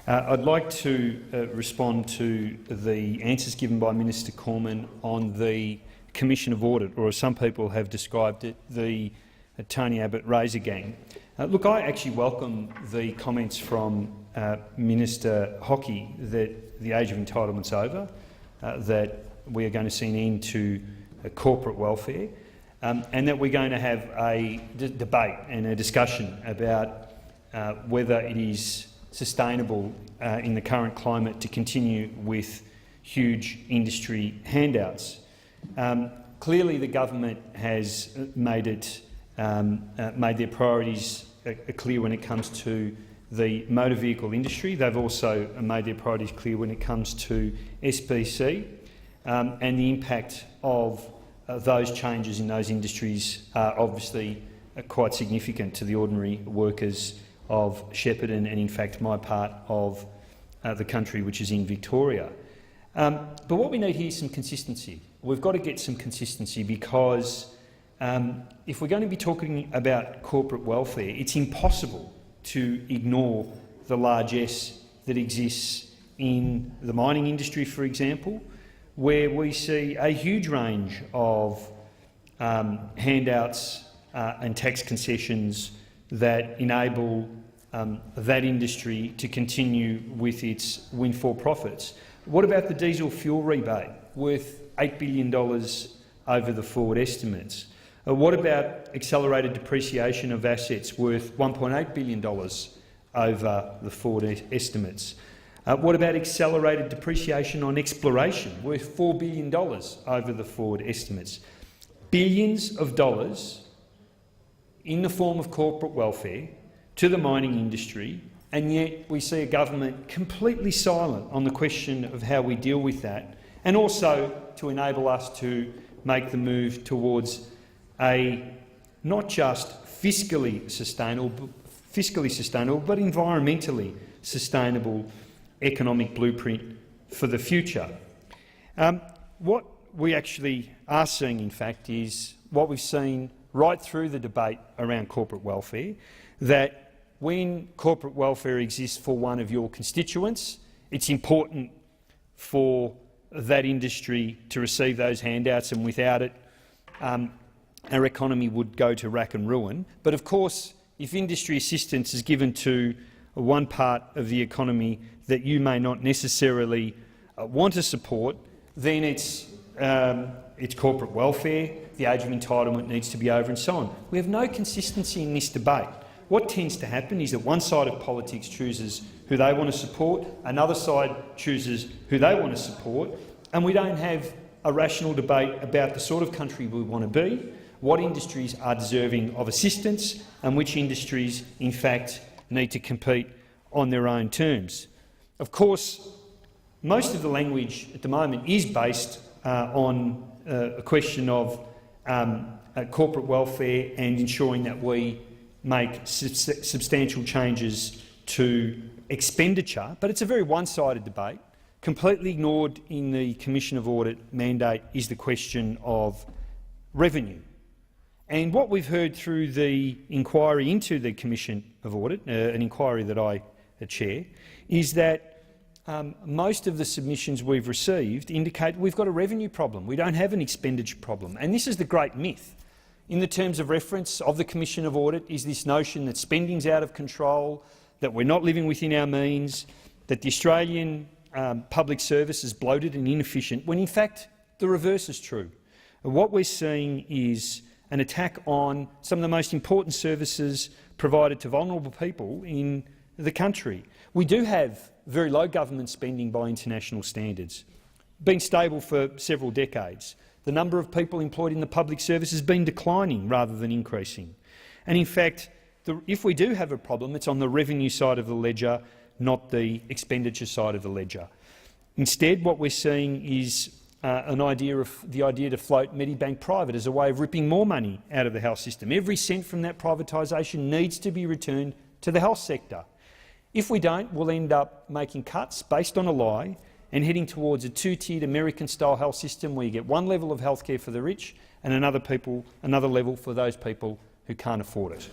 I'd like to respond to the answers given by Minister Cormann on the Commission of Audit, or as some people have described it, the Tony Abbott Razor Gang. Look, I actually welcome the comments from Minister Hockey that the age of entitlement's over, that we are going to see an end to corporate welfare, and that we're going to have a debate and a discussion about whether it is sustainable in the current climate to continue with huge industry handouts. Clearly, the government has made their priorities clear when it comes to the motor vehicle industry. They've also made their priorities clear when it comes to SPC, and the impact of those changes in those industries are obviously quite significant to the ordinary workers of Shepparton and, in fact, my part of the country, which is in Victoria. But what we need here is some consistency. We've got to get some consistency because if we're going to be talking about corporate welfare, it's impossible to ignore the largesse that exists in the mining industry, for example, where we see a huge range of handouts and tax concessions that enable that industry to continue with its windfall profits. What about the diesel fuel rebate worth $8 billion over the forward estimates? What about accelerated depreciation of assets worth $1.8 billion over the forward estimates? What about accelerated depreciation on exploration worth $4 billion over the forward estimates? Billions of dollars in the form of corporate welfare to the mining industry, and yet we see a government completely silent on the question of how we deal with that, and also to enable us to make the move towards a not just fiscally sustainable but environmentally sustainable economic blueprint for the future. What we actually are seeing, in fact, is what we've seen right through the debate around corporate welfare, that when corporate welfare exists for one of your constituents, it's important for that industry to receive those handouts, and without it, our economy would go to rack and ruin. But of course, if industry assistance is given to one part of the economy that you may not necessarily want to support, then it's corporate welfare, the age of entitlement needs to be over, and so on. We have no consistency in this debate. What tends to happen is that one side of politics chooses who they want to support, another side chooses who they want to support, and we don't have a rational debate about the sort of country we want to be, what industries are deserving of assistance, and which industries, in fact, need to compete on their own terms. Of course, most of the language at the moment is based on a question of corporate welfare and ensuring that we make substantial changes to expenditure, but it's a very one-sided debate. Completely ignored in the Commission of Audit mandate is the question of revenue. And what we've heard through the inquiry into the Commission of Audit, an inquiry that I chair, is that most of the submissions we've received indicate we've got a revenue problem. We don't have an expenditure problem. And this is the great myth. In the terms of reference of the Commission of Audit is this notion that spending's out of control, that we're not living within our means, that the Australian public service is bloated and inefficient, when in fact the reverse is true. And what we're seeing is an attack on some of the most important services provided to vulnerable people in the country. We do have very low government spending by international standards, been stable for several decades. The number of people employed in the public service has been declining rather than increasing. And in fact, if we do have a problem, it's on the revenue side of the ledger, not the expenditure side of the ledger. Instead, what we're seeing is the idea to float Medibank private as a way of ripping more money out of the health system. Every cent from that privatisation needs to be returned to the health sector. If we don't, we'll end up making cuts based on a lie and heading towards a two-tiered American-style health system where you get one level of healthcare for the rich and another level for those people who can't afford it.